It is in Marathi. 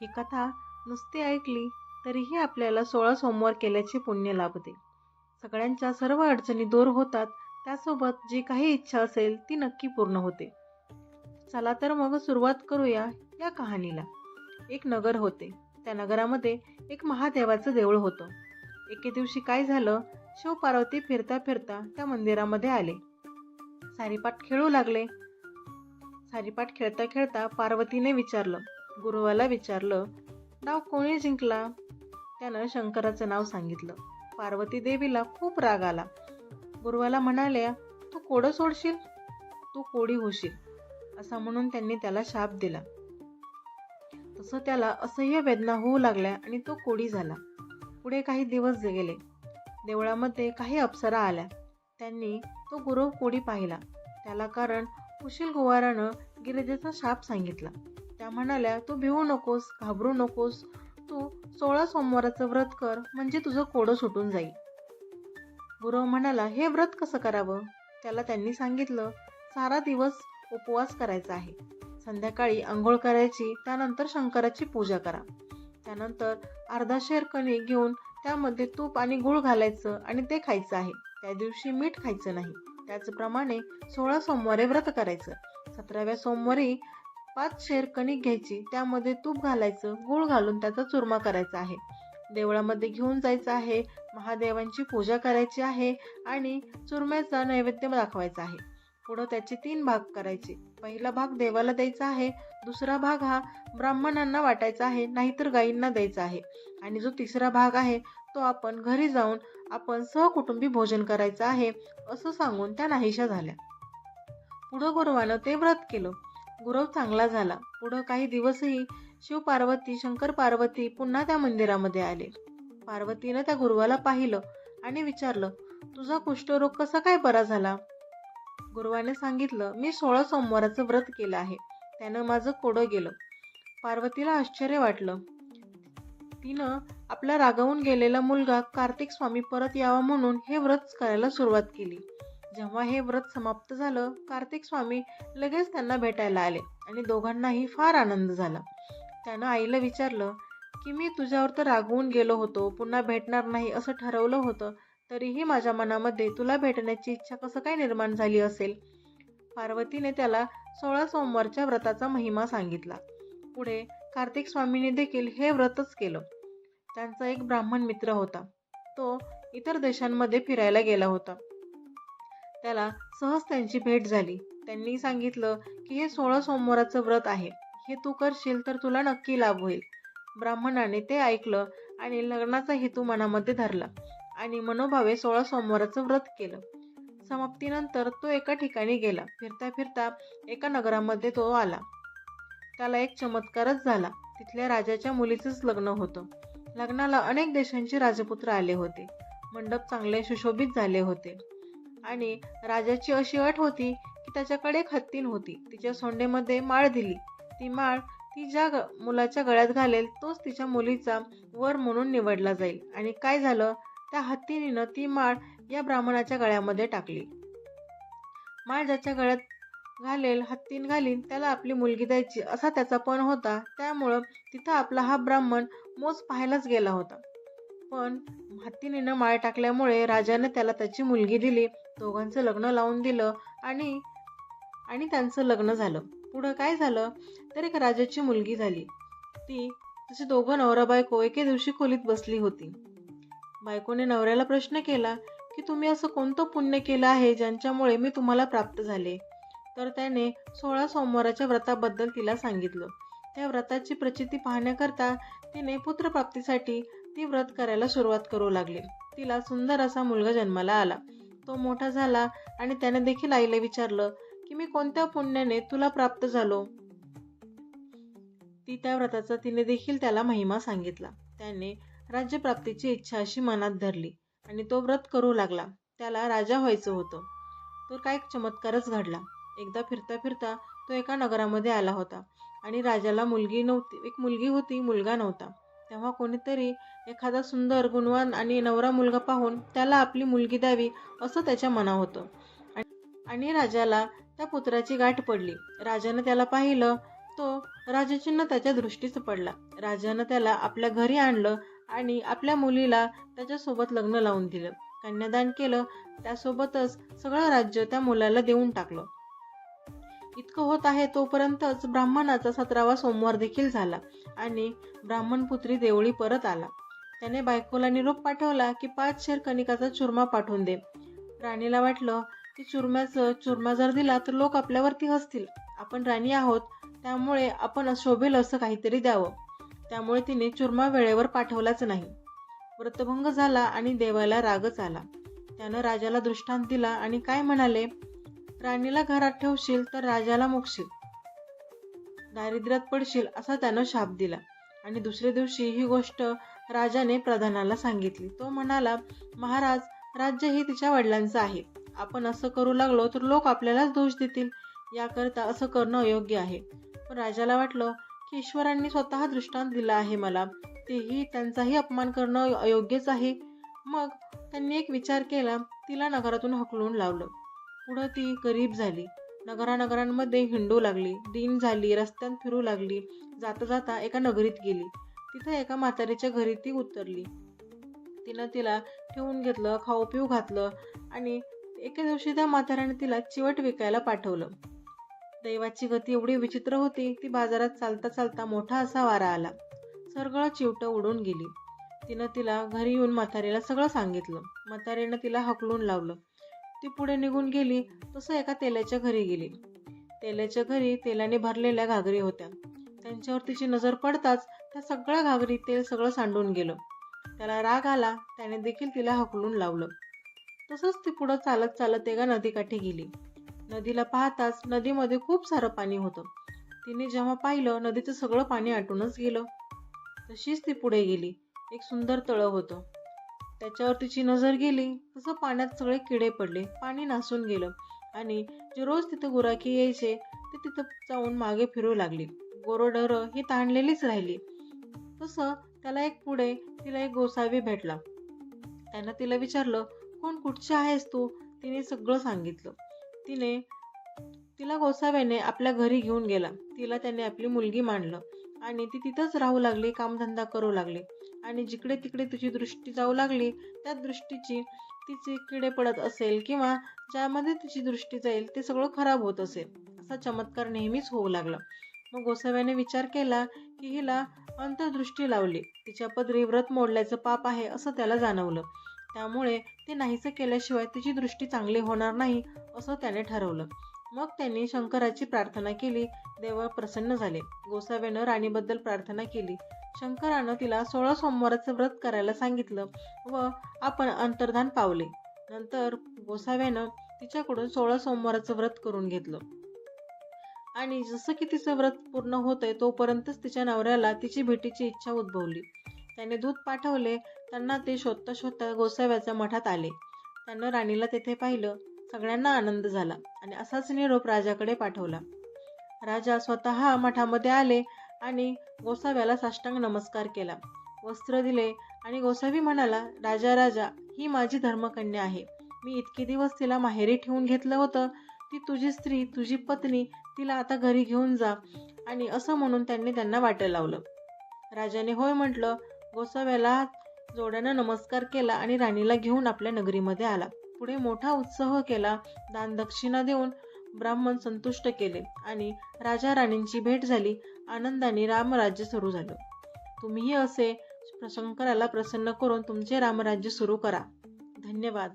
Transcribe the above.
ही कथा नुसती ऐकली तरीही आपल्याला 16 सोमवार केल्याचे पुण्य लाभते. सगळ्यांच्या सर्व अडचणी दूर होतात, त्यासोबत जी काही इच्छा असेल ती नक्की पूर्ण होते. चला तर मग सुरुवात करूया या कहाणीला. एक नगर होते. त्या नगरामध्ये एक महादेवाचं देऊळ होतं. एके दिवशी काय झालं, शिव पार्वती फिरता फिरता त्या मंदिरामध्ये आले. सारीपाट खेळू लागले. सारीपाट खेळता खेळता पार्वतीने गुरुवाला विचारलं, डाव कोणी जिंकला? त्यानं शंकराचं नाव सांगितलं. पार्वती देवीला खूप राग आला. गुरुवाला म्हणाल्या, तू कोडं सोडशील, तू कोडी होशील, असा म्हणून त्यांनी त्याला शाप दिला. तसं त्याला असह्य वेदना होऊ लागल्या आणि तो कोडी झाला. पुढे काही दिवस गेले. देवळामध्ये काही अप्सरा आल्या. त्यांनी तो गुरव कोडी पाहिला. त्याला कारण कुशील गुवारानं गिरिजेचा शाप सांगितला. त्या म्हणाल्या, तू भिवू नकोस, घाबरू नकोस, तू 16 सोमवाराचं व्रत कर, म्हणजे तुझं कोडं सुटून जाईल. गुरव म्हणाला, हे व्रत कसं करावं? त्याला त्यांनी सांगितलं, सारा दिवस उपवास करायचा आहे. संध्याकाळी आंघोळ करायची, त्यानंतर शंकराची पूजा करा. त्यानंतर अर्धा शेर कणी घेऊन त्यामध्ये तूप आणि गूळ घालायचं आणि ते खायचं आहे. त्या दिवशी मीठ खायचं नाही. त्याचप्रमाणे 16 सोमवारी व्रत करायचं. 17व्या सोमवारी 5 शेर कणिक घ्यायची, त्यामध्ये तूप घालायचं, गूळ घालून त्याचा चुरमा करायचा आहे. देवळामध्ये घेऊन जायचं आहे, महादेवांची पूजा करायची आहे आणि चुरम्याचा नैवेद्य दाखवायचा आहे. पुढं त्याचे 3 भाग करायचे. पहिला भाग देवाला द्यायचा आहे, दुसरा भाग हा ब्राह्मणांना वाटायचा आहे, नाहीतर गायींना द्यायचा आहे, आणि जो तिसरा भाग आहे तो आपण घरी जाऊन आपण सहकुटुंबी भोजन करायचं आहे, असं सांगून त्या नाहीशा झाल्या. पुढं गुरुवानं ते व्रत केलं. गुरव चांगला झाला. पुढं काही दिवसही शिव पार्वती, शंकर पार्वती पुन्हा त्या मंदिरामध्ये आले. पार्वतीनं त्या गुरुवाला पाहिलं आणि विचारलं, तुझा कुष्ठरोग कसा काय बरा झाला? गुरुवाने सांगितलं, मी 16 सोमवाराचं व्रत केलं आहे, त्यानं माझं कोडं गेलं. पार्वतीला आश्चर्य वाटलं. तिनं आपला रागावून गेलेला मुलगा कार्तिक स्वामी परत यावा म्हणून हे व्रत करायला सुरुवात केली. जेव्हा हे व्रत समाप्त झालं, कार्तिक स्वामी लगेच त्यांना भेटायला आले आणि दोघांनाही फार आनंद झाला. त्यानं आईला विचारलं की मी तुझ्यावर तर रागवून गेलो होतो, पुन्हा भेटणार नाही असं ठरवलं होतं, तरीही माझ्या मनामध्ये तुला भेटण्याची इच्छा कसं काय निर्माण झाली असेल? पार्वतीने त्याला 16 सोमवारच्या व्रताचा महिमा सांगितला. पुढे कार्तिक स्वामींनी देखील हे व्रतच केलं. त्यांचा एक ब्राह्मण मित्र होता. तो इतर देशांमध्ये फिरायला गेला होता. त्याला सहज त्यांची भेट झाली. त्यांनी सांगितलं की हे 16 सोमवाराचं व्रत आहे, हे तू करशील तर तुला नक्की लाभ होईल. ब्राह्मणाने ते ऐकलं आणि लग्नाचा हेतू मनामध्ये धरला आणि मनोभावे 16 सोमवाराचं व्रत केलं. समाप्तीनंतर तो एका ठिकाणी गेला. फिरता फिरता एका नगरामध्ये तो आला. त्याला एक चमत्कारच झाला. तिथल्या राजाच्या मुलीचंच लग्न होतं. लग्नाला अनेक देशांचे राजपुत्र आले होते. मंडप चांगले सुशोभित झाले होते आणि राजाची अशी अट होती की त्याच्याकडे एक हत्तीण होती. तिच्या सोंडेमध्ये माळ दिली. ती माळ ती ज्या मुलाच्या गळ्यात घालेल तोच तिच्या मुलीचा वर म्हणून निवडला जाईल. आणि काय झालं, त्या हत्तीणीनं ती माळ या ब्राह्मणाच्या गळ्यामध्ये टाकली. माळ ज्याच्या गळ्यात घालेल, हत्तीण घालीन, त्याला आपली मुलगी द्यायची असा त्याचा पण होता. त्यामुळं तिथं आपला हा ब्राह्मण मोज पाहायलाच गेला होता. पण हत्तीणीनं माळ टाकल्यामुळे राजाने त्याला त्याची मुलगी दिली. दोघांचं लग्न लावून दिलं आणि त्यांचं लग्न झालं. पुढं काय झालं तर एक राजाची मुलगी झाली. तशी दोघं नवरा बायको एके दिवशी खोलीत बसली होती. बायकोने नवऱ्याला प्रश्न केला की तुम्ही असं कोणतं पुण्य केलं आहे ज्यांच्यामुळे मी तुम्हाला प्राप्त झाले? तर त्याने 16 सोमवाराच्या व्रताबद्दल तिला सांगितलं. त्या व्रताची प्रचिती पाहण्याकरता तिने पुत्रप्राप्तीसाठी ती व्रत करायला सुरुवात करू लागली. तिला सुंदर असा मुलगा जन्माला आला. तो मोठा झाला आणि त्याने देखील आईला विचारलं की मी कोणत्या पुण्याने तुला प्राप्त झालो? त्या व्रताचा तिने देखील त्याला महिमा सांगितला. त्याने राज्यप्राप्तीची इच्छा अशी मनात धरली आणि तो व्रत करू लागला. त्याला राजा व्हायचं होतं. तो काय चमत्कारच घडला. एकदा फिरता फिरता तो एका नगरामध्ये आला होता आणि राजाला मुलगी नव्हती. एक मुलगी होती, मुलगा नव्हता. तेव्हा कोणीतरी एखादा सुंदर, गुणवान आणि नवरा मुलगा पाहून त्याला आपली मुलगी द्यावी असं त्याच्या मनात होतं आणि राजाला त्या पुत्राची गाठ पडली. राजाने त्याला पाहिलं. तो राजचिन्ह त्याच्या दृष्टीस पडला. राजानं त्याला आपल्या घरी आणलं आणि आपल्या मुलीला त्याच्यासोबत लग्न लावून दिलं, कन्यादान केलं. त्यासोबतच सगळं राज्य त्या मुलाला देऊन टाकलं. इतकं होत आहे तोपर्यंतच ब्राह्मणाचा 17वा सोमवार देखील झाला आणि ब्राह्मणपुत्री देवळी परत आला. त्याने बायकोला निरोप पाठवला की 5 शेर कणिकाचा चुरमा पाठवून दे. राणीला वाटलं की चुरमा जर दिला तर लोक आपल्यावरती हसतील. आपण राणी आहोत, त्यामुळे आपण शोभेल असं काहीतरी द्यावं. त्यामुळे तिने चुरमा वेळेवर पाठवलाच नाही. व्रतभंग झाला आणि देवाला रागच आला. त्यानं राजाला दृष्टांत दिला आणि काय म्हणाले, राणीला घरात ठेवशील तर राजाला मुकशील, दारिद्र्यात पडशील असा त्यानं शाप दिला. आणि दुसऱ्या दिवशी ही गोष्ट राजाने प्रधानाला सांगितली. तो म्हणाला, महाराज, राज्य हे तिच्या वडिलांचं आहे. आपण असं करू लागलो तर लोक आपल्यालाच दोष देतील. याकरता असं करणं अयोग्य आहे. पण राजाला वाटलं की ईश्वरांनी स्वतः दृष्टांत दिला आहे मला, तेही त्यांचाही अपमान करणं अयोग्यच आहे. मग त्यांनी एक विचार केला. तिला नगरातून हकलून लावलं. पुढं ती गरीब झाली. नगरांमध्ये हिंडू लागली, दीन झाली, रस्त्यात फिरू लागली. जाता जाता एका नगरीत गेली. तिथे एका म्हातारीच्या घरी ती उतरली. तिनं तिला ठेवून घेतलं, खाऊ पिऊ घातलं आणि एके दिवशी त्या म्हाताऱ्याने तिला चिवट विकायला पाठवलं. दैवाची गती एवढी विचित्र होती, ती बाजारात चालता चालता मोठा असा वारा आला. सगळं चिवटं उडून गेली. तिनं तिला घरी येऊन म्हातारीला सगळं सांगितलं. म्हातारीनं तिला हकलून लावलं. ती पुढे निघून गेली तसं एका तेलाच्या घरी गेली. तेलाच्या घरी तेलाने भरलेल्या घागरी होत्या. त्यांच्यावर तिची नजर पडताच त्या सगळ्या घागरीत तेल सगळं सांडून गेलं. त्याला राग आला. त्याने देखील तिला हकलून लावलं. तसंच ती पुढं चालत चालत एका नदीकाठी गेली. नदीला पाहताच नदीमध्ये खूप सारं पाणी होतं. तिने जेव्हा पाहिलं, नदीचं सगळं पाणी आटूनच गेलं. तशीच ती पुढे गेली. एक सुंदर तळं होतं. त्याच्यावर तिची नजर गेली तसं पाण्यात सगळे किडे पडले. पाणी नासून गेलं आणि जे रोज तिथे गुराखी यायचे ते तिथं जाऊन मागे फिरू लागली. गोरडरं ही ताणलेलीच राहिली. तसं तिला एक गोसावी भेटला. त्यानं तिला विचारलं, कोण, कुठची आहेस तू? तिने सगळं सांगितलं. तिला गोसाव्याने आपल्या घरी घेऊन गेला. तिला त्याने आपली मुलगी मानलं आणि ती तिथंच राहू लागली, कामधंदा करू लागली. आणि जिकडे तिकडे तिची दृष्टी जाऊ लागली, त्या दृष्टीची तिचे किडे पडत असेल किंवा ज्यामध्ये तिची दृष्टी जाईल ते सगळं खराब होत असेल. असा चमत्कार नेहमीच होऊ लागला. मग गोसाव्याने विचार केला की हिला अंतर्दृष्टी लावली. तिच्या पदरी व्रत मोडल्याचं पाप आहे असं त्याला जाणवलं. त्यामुळे ते नाहीसं केल्याशिवाय तिची दृष्टी चांगली होणार नाही असं त्याने ठरवलं. मग त्यांनी शंकराची प्रार्थना केली. देव प्रसन्न झाले. गोसाव्यानं राणीबद्दल प्रार्थना केली. शंकरानं तिला 16 सोमवाराचं व्रत करायला सांगितलं व आपण अंतर्धान पावले. नंतर गोसाव्यानं तिच्याकडून 16 सोमवाराचं व्रत करून घेतलं आणि जसं की तिचं व्रत पूर्ण होतंय तोपर्यंतच तिच्या नवऱ्याला तिची भेटीची इच्छा उद्भवली. त्याने दूत पाठवले. त्यांना ते शोधता शोधता गोसाव्याच्या मठात आले. त्यानं राणीला तेथे पाहिलं. सगळ्यांना आनंद झाला आणि असाच निरोप राजाकडे पाठवला. राजा स्वतः मठामध्ये आले आणि गोसाव्याला साष्टांग नमस्कार केला, वस्त्र दिले आणि गोसावी म्हणाला, राजा, ही माझी धर्मकन्या आहे. मी इतके दिवस तिला माहेरी ठेवून घेतलं होतं. ती तुझी स्त्री, तुझी पत्नी, तिला आता घरी घेऊन जा. आणि असं म्हणून त्यांना वाटेल लावलं. राजाने होय म्हटलं. गोसाव्याला जोड्यानं नमस्कार केला आणि राणीला घेऊन आपल्या नगरीमध्ये आला. पुढे मोठा उत्सव केला. दान दक्षिणा देऊन ब्राह्मण संतुष्ट केले आणि राजा राणींची भेट झाली. आनंदाने रामराज्य सुरू झालं. तुम्हीही असे शंकराला प्रसन्न करून तुमचे रामराज्य सुरू करा. धन्यवाद.